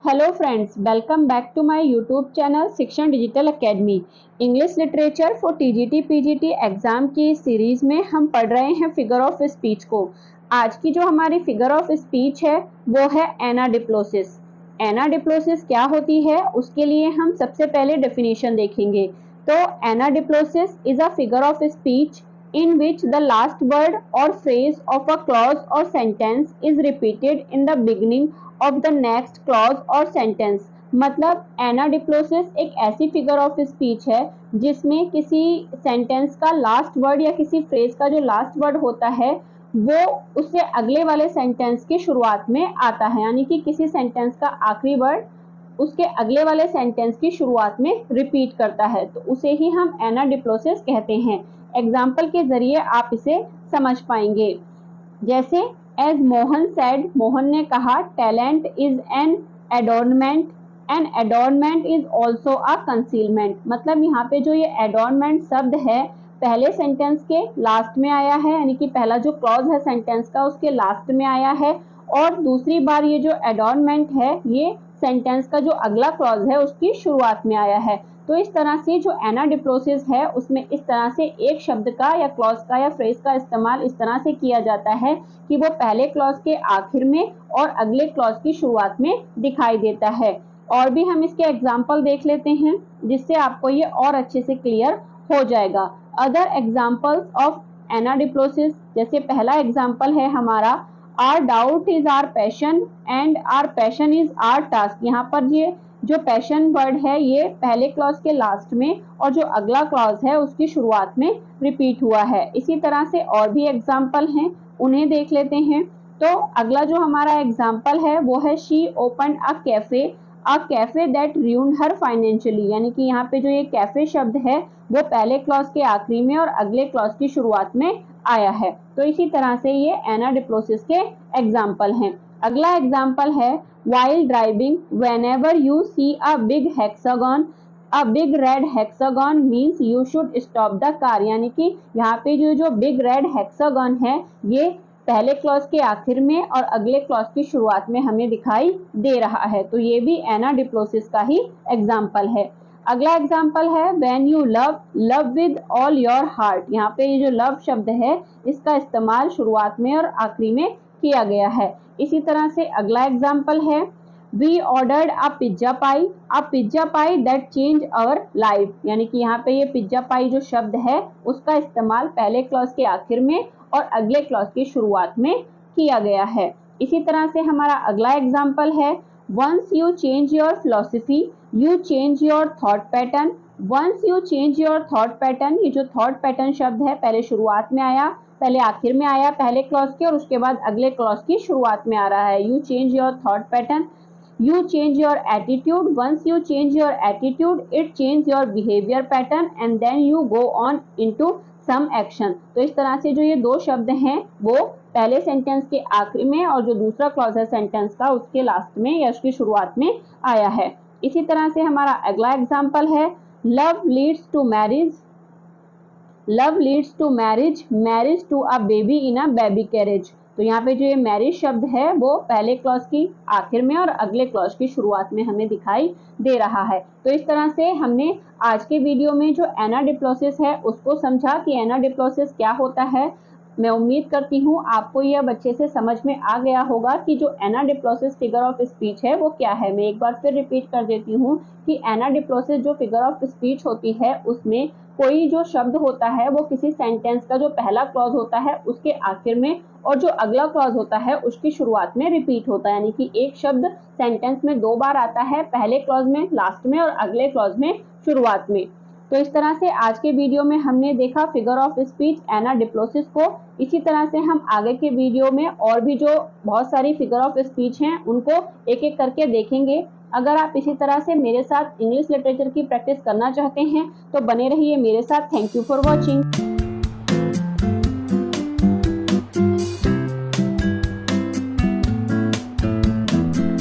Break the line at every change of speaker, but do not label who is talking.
Hello friends, welcome back to my YouTube channel Shikshan digital academy. English literature for TGT PGT exam की series में हम पढ़ रहे हैं फिगर ऑफ स्पीच को। आज की जो हमारी फिगर ऑफ स्पीच है वो है एनाडिप्लोसिस। एनाडिप्लोसिस क्या होती है उसके लिए हम सबसे पहले डेफिनेशन देखेंगे। तो anadiplosis is a figure of speech in which the last word or phrase of a clause or sentence is repeated in the beginning of the next clause or sentence। मतलब एनाडिप्लोसिस एक ऐसी फिगर ऑफ स्पीच है जिसमें किसी sentence का last word या किसी phrase का जो लास्ट वर्ड होता है वो उससे अगले वाले सेंटेंस की शुरुआत में आता है, यानी कि किसी सेंटेंस का आखिरी वर्ड उसके अगले वाले सेंटेंस की शुरुआत में रिपीट करता है, तो उसे ही हम एनाडिप्लोसिस कहते हैं। एग्जाम्पल के जरिए आप इसे समझ पाएंगे। जैसे एज मोहन सेड, मोहन ने कहा talent is an adornment and adornment is also a concealment. मतलब यहाँ पे जो ये एडोर्नमेंट शब्द है पहले सेंटेंस के लास्ट में आया है, यानी कि पहला जो क्लॉज है सेंटेंस का उसके लास्ट में आया है, और दूसरी बार ये जो एडोर्नमेंट है ये सेंटेंस का जो अगला क्लॉज है उसकी शुरुआत में आया है। तो इस तरह से जो एनाडिप्लोसिस है उसमें इस तरह से एक शब्द का या क्लॉज का या फ्रेज का इस्तेमाल इस तरह से किया जाता है कि वो पहले क्लॉज के आखिर में और अगले क्लॉज की शुरुआत में दिखाई देता है। और भी हम इसके एग्जाम्पल देख लेते हैं जिससे आपको ये और अच्छे से क्लियर हो जाएगा। अदर एग्जाम्पल्स ऑफ एनाडिप्लोसिस, जैसे पहला एग्जाम्पल है हमारा our doubt is our passion and our passion is our task. यहाँ पर ये जो पैशन वर्ड है ये पहले क्लॉज के लास्ट में और जो अगला क्लॉज है उसकी शुरुआत में रिपीट हुआ है। इसी तरह से और भी एग्जाम्पल हैं, उन्हें देख लेते हैं। तो अगला जो हमारा एग्जाम्पल है वो है she open a cafe that ruined her financially. यानी कि यहाँ पे जो ये कैफे शब्द है वो पहले क्लॉज के आखिरी में और अगले क्लॉज की शुरुआत में आया है। तो इसी तरह से ये एनाडिप्लोसिस के एग्जाम्पल हैं। अगला एग्जाम्पल है while driving whenever you see a big red hexagon means you should stop the car। यानी कि यहाँ पे जो बिग रेड हेक्सागन है ये पहले क्लॉज के आखिर में और अगले क्लॉज की शुरुआत में हमें दिखाई दे रहा है, तो ये भी एनाडिप्लोसिस का ही एग्जाम्पल है। अगला एग्जाम्पल है when you love with all your heart. यहाँ पे ये जो लव शब्द है इसका इस्तेमाल शुरुआत में और आखिरी में किया गया है। इसी तरह से अगला एग्जाम्पल है we ordered a pizza pie that change our life. यानी कि यहाँ पे ये पिज्जा पाई जो शब्द है उसका इस्तेमाल पहले क्लॉज के आखिर में और अगले क्लॉज की शुरुआत में किया गया है। इसी तरह से हमारा अगला एग्जाम्पल है once you change your philosophy you change your thought pattern. Once you change your thought pattern, ये जो थॉट पैटर्न शब्द है पहले शुरुआत में आया, पहले आखिर में आया पहले क्लॉज के और उसके बाद अगले क्लॉज की शुरुआत में आ रहा है। You change your thought pattern, you change your attitude, once you change your attitude it change your behavior pattern and then you go on into some action। तो इस तरह से जो ये दो शब्द हैं वो पहले सेंटेंस के आखिरी में और जो दूसरा क्लॉज है सेंटेंस का उसके लास्ट में या उसकी शुरुआत में आया है। इसी तरह से हमारा अगला एग्जाम्पल है love leads to marriage to a baby in a baby carriage. तो यहाँ पे जो ये मैरिज शब्द है वो पहले क्लॉज की आखिर में और अगले क्लॉज की शुरुआत में हमें दिखाई दे रहा है। तो इस तरह से हमने आज के वीडियो में जो एनाडिप्लोसिस है उसको समझा कि एनाडिप्लोसिस क्या होता है। मैं उम्मीद करती हूँ आपको यह अच्छे से समझ में आ गया होगा कि जो एनाडिप्लोसिस फिगर ऑफ स्पीच है वो क्या है। मैं एक बार फिर रिपीट कर देती हूँ कि एनाडिप्लोसिस जो फिगर ऑफ स्पीच होती है उसमें कोई जो शब्द होता है वो किसी सेंटेंस का जो पहला क्लॉज होता है उसके आखिर में और जो अगला क्लॉज होता है उसकी शुरुआत में रिपीट होता है। यानी कि एक शब्द सेंटेंस में दो बार आता है, पहले क्लॉज में लास्ट में और अगले क्लॉज में शुरुआत में। तो इस तरह से आज के वीडियो में हमने देखा फिगर ऑफ स्पीच एनाडिप्लोसिस को। इसी तरह से हम आगे के वीडियो में और भी जो बहुत सारी फिगर ऑफ स्पीच हैं उनको एक एक करके देखेंगे। अगर आप इसी तरह से मेरे साथ इंग्लिश लिटरेचर की प्रैक्टिस करना चाहते हैं तो बने रहिए मेरे साथ। Thank you for watching.